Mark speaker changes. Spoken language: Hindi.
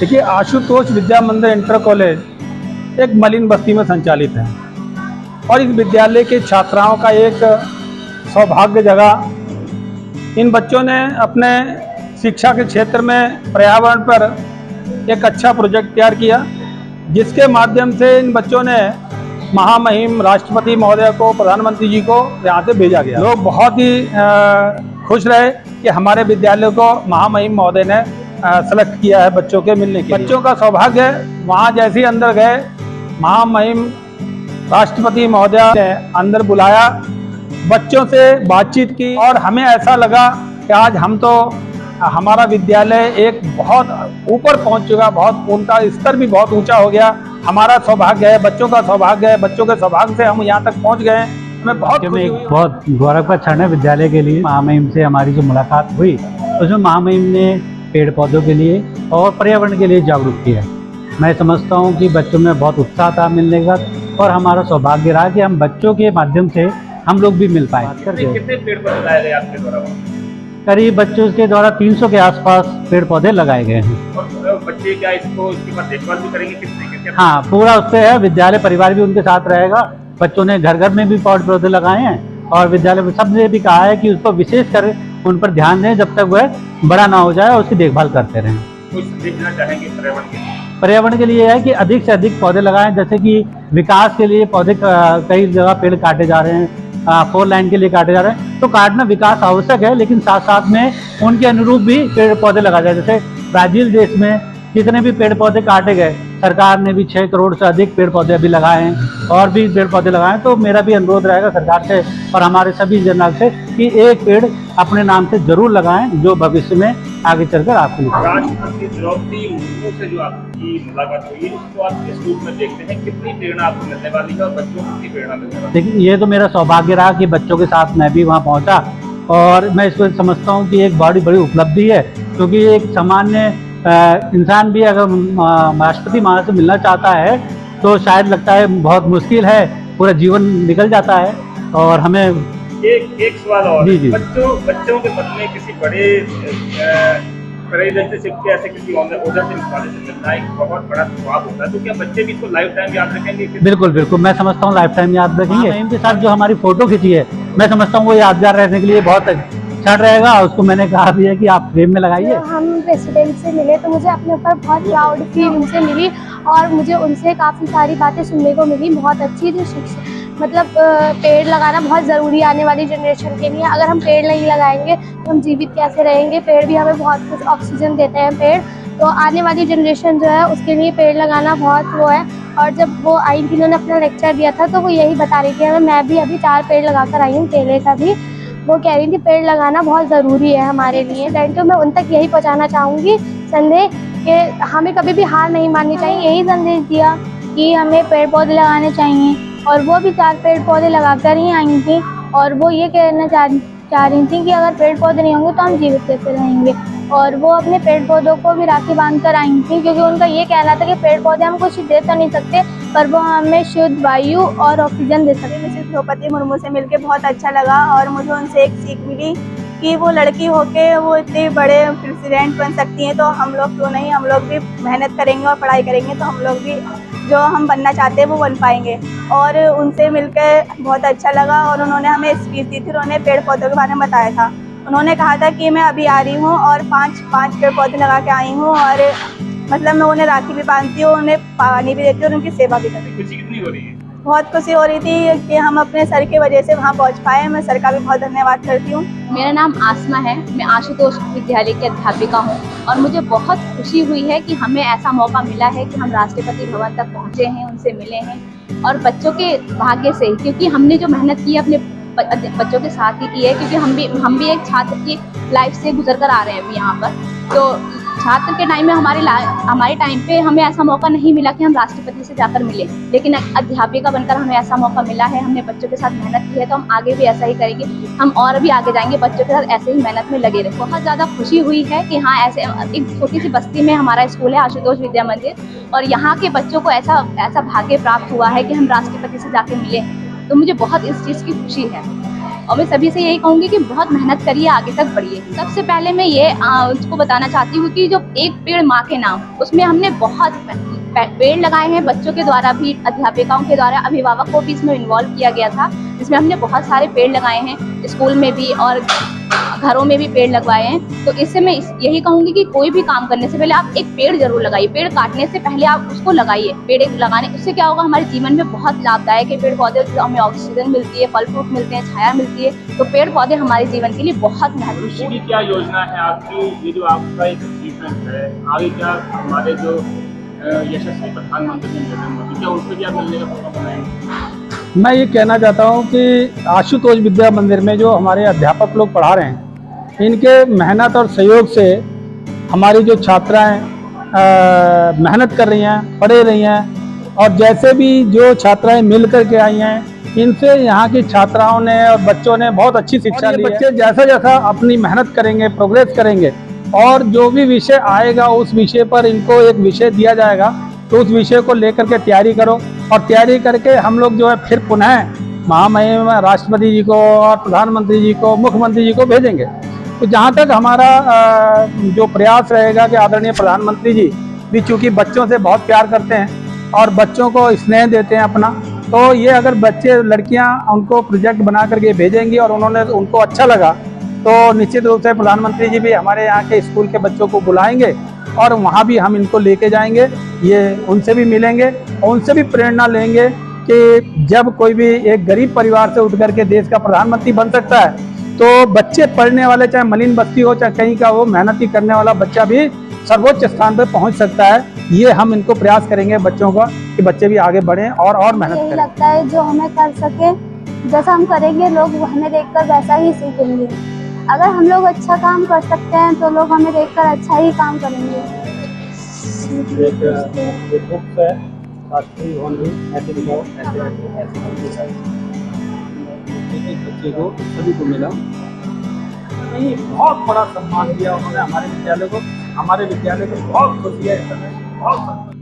Speaker 1: देखिए, आशुतोष विद्या मंदिर इंटर कॉलेज एक मलिन बस्ती में संचालित है और इस विद्यालय के छात्राओं का एक सौभाग्य जगह। इन बच्चों ने अपने शिक्षा के क्षेत्र में पर्यावरण पर एक अच्छा प्रोजेक्ट तैयार किया, जिसके माध्यम से इन बच्चों ने महामहिम राष्ट्रपति महोदय को, प्रधानमंत्री जी को यहाँ से भेजा गया। लोग बहुत ही खुश रहे कि हमारे विद्यालय को महामहिम महोदय ने सेलेक्ट किया है बच्चों के मिलने के लिए। बच्चों का सौभाग्य है, वहाँ जैसे ही अंदर गए, महामहिम राष्ट्रपति महोदय ने अंदर बुलाया, बच्चों से बातचीत की और हमें ऐसा लगा कि आज हमारा विद्यालय एक बहुत ऊपर पहुंच चुका, बहुत उनका स्तर भी बहुत ऊंचा हो गया। हमारा सौभाग्य है, बच्चों का सौभाग्य है, बच्चों के सौभाग्य से हम यहाँ तक पहुँच गए। हमें
Speaker 2: बहुत गौरव का क्षण है विद्यालय के लिए। महामहिम से हमारी जो मुलाकात हुई, उसमें महामहिम ने पेड़ पौधों के लिए और पर्यावरण के लिए जागरूक किया। मैं समझता हूँ कि बच्चों में बहुत उत्साह था मिलने का, और हमारा सौभाग्य रहा कि हम बच्चों के माध्यम से हम लोग भी मिल पाए।
Speaker 3: कितने पेड़ पौधे लगाए गए आपके द्वारा?
Speaker 2: करीब बच्चों के द्वारा 300 के आसपास पेड़ पौधे लगाए गए हैं।
Speaker 3: और बच्चे क्या इसकी देखभाल भी करेंगे? कितने?
Speaker 2: हाँ, पूरा उस पर है। विद्यालय परिवार भी उनके साथ रहेगा। बच्चों ने घर घर में भी पौधे पौधे लगाए हैं और विद्यालय में सबने भी कहा है कि उस पर विशेष कर उन पर ध्यान दें जब तक वह बड़ा ना हो जाए, और उसकी देखभाल करते रहें।
Speaker 3: कुछ संदेश देना चाहेंगे पर्यावरण के लिए?
Speaker 2: पर्यावरण के लिए है कि अधिक से अधिक पौधे लगाएं। जैसे कि विकास के लिए पौधे, कई जगह पेड़ काटे जा रहे हैं, 4 लाइन के लिए काटे जा रहे हैं, तो काटना विकास आवश्यक है, लेकिन साथ साथ में उनके अनुरूप भी पेड़ पौधे लगाए जाए। जैसे ब्राजील देश में जितने भी पेड़ पौधे काटे गए, सरकार ने भी 6 करोड़ से अधिक पेड़ पौधे अभी लगाए हैं और भी पेड़ पौधे लगाए। तो मेरा भी अनुरोध रहेगा सरकार से और हमारे सभी जनता से कि एक पेड़ अपने नाम से जरूर लगाएं, जो भविष्य में आगे चलकर आपके लिए।
Speaker 3: राष्ट्रपति द्रौपदी मुर्मू से जो आपकी मुलाकात हुई है, उसको आप किस रूप में देखते हैं? कितनी प्रेरणा आपको मिलने वाली है और बच्चों को कितनी प्रेरणा मिलने वाली है?
Speaker 2: देखिए, ये तो मेरा सौभाग्य रहा कि बच्चों के साथ मैं भी वहाँ पहुँचा, और मैं इसको समझता हूँ कि एक बड़ी उपलब्धि है, क्योंकि एक सामान्य इंसान भी अगर राष्ट्रपति महाराज से मिलना चाहता है तो शायद लगता है बहुत मुश्किल है, पूरा जीवन निकल जाता है। और हमें
Speaker 3: एक सवाल और,
Speaker 2: जी।
Speaker 3: बच्चों के मन में किसी बड़े प्रेसिडेंट से ऐसे किसी ओहदे से मिलना एक बहुत बड़ा ख्वाब होता है, तो क्या बच्चे भी इसको लाइफ टाइम याद रखेंगे?
Speaker 2: बिल्कुल, मैं समझता हूँ लाइफ टाइम याद रखेंगे। इनके साथ जो हमारी फोटो खींची है, मैं समझता हूँ वो यादगार रहने के लिए बहुत क्षण रहेगा। उसको मैंने कहा भी है कि आप फ्रेम में लगाइए।
Speaker 4: हम प्रेसिडेंट से मिले तो मुझे अपने ऊपर बहुत प्राउड फील उनसे मिली, और मुझे उनसे काफ़ी सारी बातें सुनने को मिली, बहुत अच्छी। जो शिक्षा मतलब पेड़ लगाना बहुत ज़रूरी है आने वाली जनरेशन के लिए। अगर हम पेड़ नहीं लगाएंगे तो हम जीवित कैसे रहेंगे? पेड़ भी हमें बहुत कुछ ऑक्सीजन देते हैं पेड़, तो आने वाली जनरेशन जो है उसके लिए पेड़ लगाना बहुत वो है। और जब वो आई थी, उन्होंने अपना लेक्चर दिया था, तो वो यही बता रही थी, मैं भी अभी 4 पेड़ लगा कर आई हूँ, केले का भी। वो कह रही थी पेड़ लगाना बहुत ज़रूरी है हमारे लिए। तो मैं उन तक यही पहुँचाना चाहूँगी संदेश कि हमें कभी भी हार नहीं माननी चाहिए। यही संदेश दिया कि हमें पेड़ पौधे लगाने चाहिए, और वो भी 4 पेड़ पौधे लगा कर ही आई थी। और वो ये कहना चाह रही थी कि अगर पेड़ पौधे नहीं होंगे तो हम जीवित कैसे रहेंगे। और वो अपने पेड़ पौधों को भी राखी बांध कर आई थी, क्योंकि उनका ये कहना था कि पेड़ पौधे हम कुछ दे तो नहीं सकते, पर वो हमें शुद्ध वायु और ऑक्सीजन दे सकते।
Speaker 5: मुझे द्रौपदी मुर्मू से मिलकर बहुत अच्छा लगा, और मुझे उनसे एक सीख मिली कि वो लड़की होके वो इतने बड़े प्रेसिडेंट बन सकती हैं, तो हम लोग क्यों नहीं, हम लोग भी मेहनत करेंगे और पढ़ाई करेंगे तो हम लोग भी जो हम बनना चाहते हैं वो बन पाएंगे। और उनसे मिलकर बहुत अच्छा लगा, और उन्होंने हमें स्पीच दी थी, उन्होंने पेड़ पौधों के बारे में बताया था। उन्होंने कहा था कि मैं अभी आ रही हूँ और 5 पेड़ पौधे लगा के आई हूँ, और मतलब मैं उन्हें राखी भी बांधती हूँ, उन्हें पानी भी देती हूँ और उनकी सेवा भी करती हूँ।
Speaker 3: खुशी कितनी हो रही है?
Speaker 5: बहुत खुशी हो रही थी कि हम अपने सर की वजह से वहाँ पहुँच पाए। मैं सर का भी बहुत धन्यवाद करती हूँ।
Speaker 6: मेरा नाम आसमा है, मैं आशुतोष विद्यालय की अध्यापिका हूँ, और मुझे बहुत खुशी हुई है कि हमें ऐसा मौका मिला है कि हम राष्ट्रपति भवन तक पहुँचे हैं, उनसे मिले हैं, और बच्चों के भाग्य से, क्योंकि हमने जो मेहनत की है अपने बच्चों के साथ ही की है, क्योंकि हम भी एक छात्र की लाइफ से गुजर कर आ रहे हैं अभी यहाँ पर। तो छात्र के टाइम में हमारे टाइम पे हमें ऐसा मौका नहीं मिला कि हम राष्ट्रपति से जाकर मिले, लेकिन अध्यापिका बनकर हमें ऐसा मौका मिला है। हमने बच्चों के साथ मेहनत की है, तो हम आगे भी ऐसा ही करेंगे। हम और भी आगे जाएंगे, बच्चों के साथ ऐसे ही मेहनत में लगे रहे। बहुत ज़्यादा खुशी हुई है कि हाँ, ऐसे एक छोटी सी बस्ती में हमारा स्कूल है आशुतोष विद्या मंदिर, और यहाँ के बच्चों को ऐसा भाग्य प्राप्त हुआ है कि हम राष्ट्रपति से जाके मिले, तो मुझे बहुत इस चीज़ की खुशी है। और मैं सभी से यही कहूँगी कि बहुत मेहनत करिए, आगे तक बढ़िए। सबसे पहले मैं ये उसको बताना चाहती हूँ कि जो एक पेड़ माँ के नाम, उसमें हमने बहुत पेड़ लगाए हैं, बच्चों के द्वारा भी, अध्यापिकाओं के द्वारा, अभिभावक को भी इसमें इन्वॉल्व किया गया था, जिसमें हमने बहुत सारे पेड़ लगाए हैं, स्कूल में भी और घरों में भी पेड़ लगवाए हैं। तो इससे मैं यही कहूँगी कि कोई भी काम करने से पहले आप एक पेड़ जरूर लगाइए, पेड़ काटने से पहले आप उसको लगाइए। पेड़ लगाने उससे क्या होगा, हमारे जीवन में बहुत लाभदायक है। पेड़ पौधे से हमें ऑक्सीजन मिलती है, फल फ्रूट मिलते हैं, छाया मिलती है, तो पेड़ पौधे हमारे जीवन के लिए बहुत महत्वपूर्ण
Speaker 3: की क्या योजना है आपकी? ये जो आपका एक अचीवमेंट है, आगे क्या हमारे जो यशस्वी प्रधानमंत्री नरेंद्र मोदी, क्या उनसे भी आप मिलने का मौका बनाएंगे?
Speaker 1: मैं ये कहना चाहता हूँ कि आशुतोष विद्या मंदिर में जो हमारे अध्यापक लोग पढ़ा रहे हैं, इनके मेहनत और सहयोग से हमारी जो छात्राएं मेहनत कर रही हैं, पढ़ रही हैं, और जैसे भी जो छात्राएं मिल कर के आई हैं, इनसे यहाँ की छात्राओं ने और बच्चों ने बहुत अच्छी शिक्षा ली है। बच्चे जैसा जैसा अपनी मेहनत करेंगे, प्रोग्रेस करेंगे, और जो भी विषय आएगा उस विषय पर इनको एक विषय दिया जाएगा, तो उस विषय को लेकर के तैयारी करो, और तैयारी करके हम लोग जो है फिर पुनः महामहिम राष्ट्रपति जी को और प्रधानमंत्री जी को, मुख्यमंत्री जी को भेजेंगे। तो जहाँ तक हमारा जो प्रयास रहेगा कि आदरणीय प्रधानमंत्री जी भी चूँकि बच्चों से बहुत प्यार करते हैं और बच्चों को स्नेह देते हैं अपना, तो ये अगर बच्चे लड़कियाँ उनको प्रोजेक्ट बना करके भेजेंगी और उनको अच्छा लगा, तो निश्चित रूप से प्रधानमंत्री जी भी हमारे यहाँ के स्कूल के बच्चों को बुलाएंगे और वहाँ भी हम इनको लेके जाएंगे, ये उनसे भी मिलेंगे और उनसे भी प्रेरणा लेंगे कि जब कोई भी एक गरीब परिवार से उठ करके देश का प्रधानमंत्री बन सकता है, तो बच्चे पढ़ने वाले, चाहे मलिन बस्ती हो चाहे कहीं का हो, मेहनती करने वाला बच्चा भी सर्वोच्च स्थान पर पहुंच सकता है। ये हम इनको प्रयास करेंगे बच्चों का कि बच्चे भी आगे बढ़ें और मेहनत
Speaker 4: यही
Speaker 1: करें।
Speaker 4: लगता है जो हमें कर सके, जैसा हम करेंगे लोग हमें देखकर वैसा ही सीखेंगे। अगर हम लोग अच्छा काम कर सकते हैं तो लोग हमें देखकर अच्छा ही काम करेंगे।
Speaker 1: एक बुक है, शास्त्री होंगे, ऐसे दिखाओ, ऐसे बच्चे को सभी को मिला, नहीं बहुत बड़ा सम्मान दिया उन्होंने हमारे विद्यालय को। हमारे विद्यालय को बहुत खुशी है, बहुत